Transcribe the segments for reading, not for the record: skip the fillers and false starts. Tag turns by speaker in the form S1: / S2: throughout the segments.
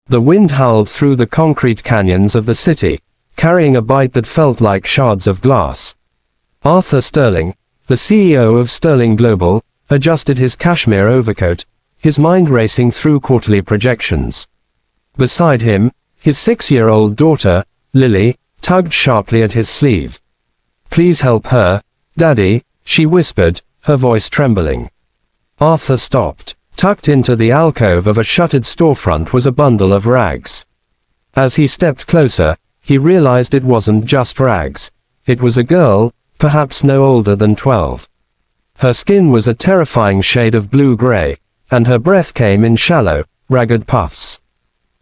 S1: The wind howled through the concrete canyons of the city, carrying a bite that felt like shards of glass. Arthur Sterling, the CEO of Sterling Global, adjusted his cashmere overcoat, his mind racing through quarterly projections. Beside him, his 6-year-old daughter, Lily, tugged sharply at his sleeve. "Please help her, Daddy," she whispered, her voice trembling. Arthur stopped. Tucked into the alcove of a shuttered storefront was a bundle of rags. As he stepped closer, he realized it wasn't just rags. It was a girl, perhaps no older than 12. Her skin was a terrifying shade of blue-gray, and her breath came in shallow, ragged puffs.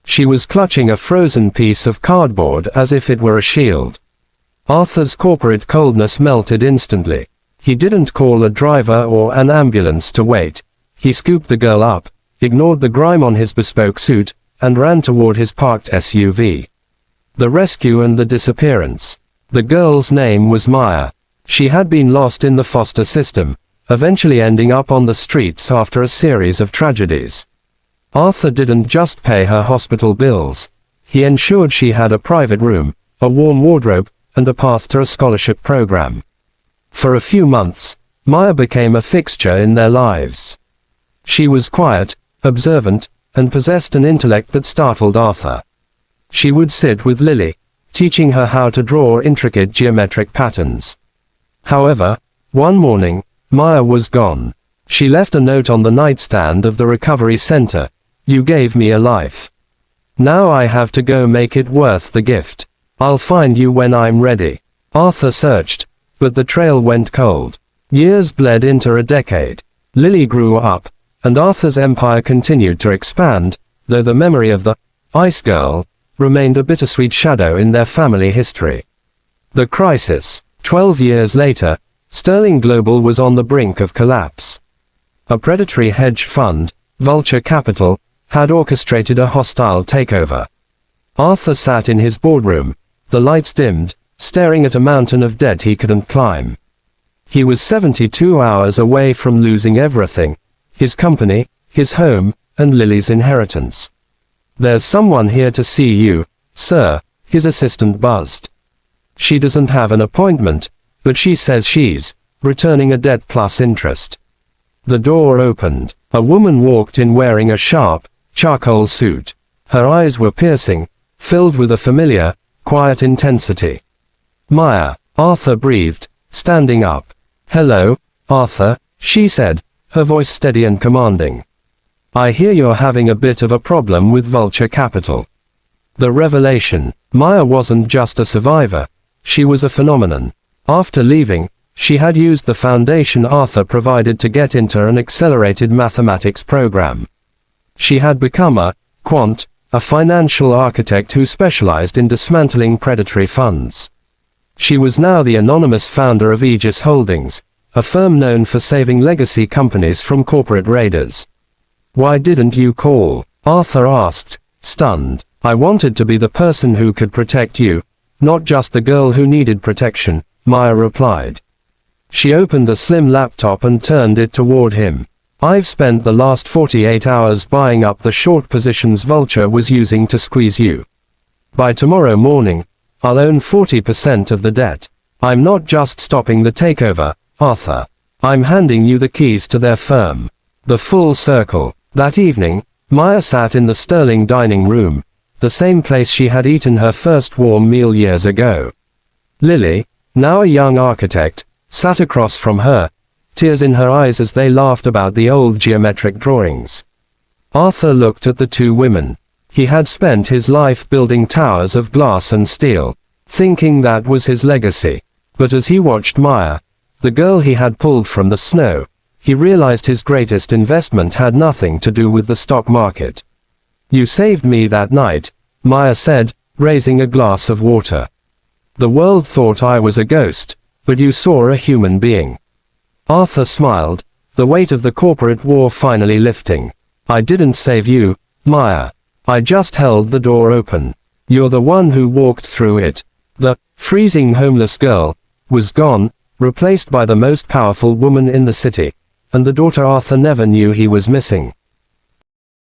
S1: She was clutching a frozen piece of cardboard as if it were a shield. Arthur's corporate coldness melted instantly. He didn't call a driver or an ambulance to wait. He scooped the girl up, ignored the grime on his bespoke suit, and ran toward his parked SUV. The rescue and the disappearance. The girl's name was Maya. She had been lost in the foster system, eventually ending up on the streets after a series of tragedies. Arthur didn't just pay her hospital bills. He ensured she had a private room, a warm wardrobe, and a path to a scholarship program. For a few months, Maya became a fixture in their lives. She was quiet, observant, and possessed an intellect that startled Arthur. She would sit with Lily, teaching her how to draw intricate geometric patterns. However, one morning, Maya was gone. She left a note on the nightstand of the recovery center. "You gave me a life. Now I have to go make it worth the gift. I'll find you when I'm ready." Arthur searched, but the trail went cold. Years bled into a decade. Lily grew up, and Arthur's empire continued to expand, though the memory of the Ice Girl remained a bittersweet shadow in their family history. The crisis. 12 years later, Sterling Global was on the brink of collapse. A predatory hedge fund, Vulture Capital, had orchestrated a hostile takeover. Arthur sat in his boardroom, the lights dimmed, staring at a mountain of debt he couldn't climb. He was 72 hours away from losing everything: his company, his home, and Lily's inheritance. "There's someone here to see you, sir," his assistant buzzed. "She doesn't have an appointment, but she says she's returning a debt plus interest." The door opened. A woman walked in wearing a sharp, charcoal suit. Her eyes were piercing, filled with a familiar, quiet intensity. "Maya," Arthur breathed, standing up. "Hello, Arthur," she said, her voice steady and commanding. "I hear you're having a bit of a problem with Vulture Capital." The revelation. Maya wasn't just a survivor. She was a phenomenon. After leaving, she had used the foundation Arthur provided to get into an accelerated mathematics program. She had become a quant, a financial architect who specialized in dismantling predatory funds. She was now the anonymous founder of Aegis Holdings, a firm known for saving legacy companies from corporate raiders. "Why didn't you call?" Arthur asked, stunned. "I wanted to be the person who could protect you, not just the girl who needed protection," Maya replied. She opened a slim laptop and turned it toward him. "I've spent the last 48 hours buying up the short positions Vulture was using to squeeze you. By tomorrow morning, I'll own 40% of the debt. I'm not just stopping the takeover, Arthur. I'm handing you the keys to their firm." The full circle. That evening, Maya sat in the Sterling dining room, the same place she had eaten her first warm meal years ago. Lily, now a young architect, sat across from her, tears in her eyes as they laughed about the old geometric drawings. Arthur looked at the two women. He had spent his life building towers of glass and steel, thinking that was his legacy. But as he watched Maya, the girl he had pulled from the snow, he realized his greatest investment had nothing to do with the stock market. "You saved me that night," Maya said, raising a glass of water. "The world thought I was a ghost, but you saw a human being." Arthur smiled, the weight of the corporate war finally lifting. "I didn't save you, Maya. I just held the door open. You're the one who walked through it." The freezing homeless girl was gone, replaced by the most powerful woman in the city, and the daughter Arthur never knew he was missing.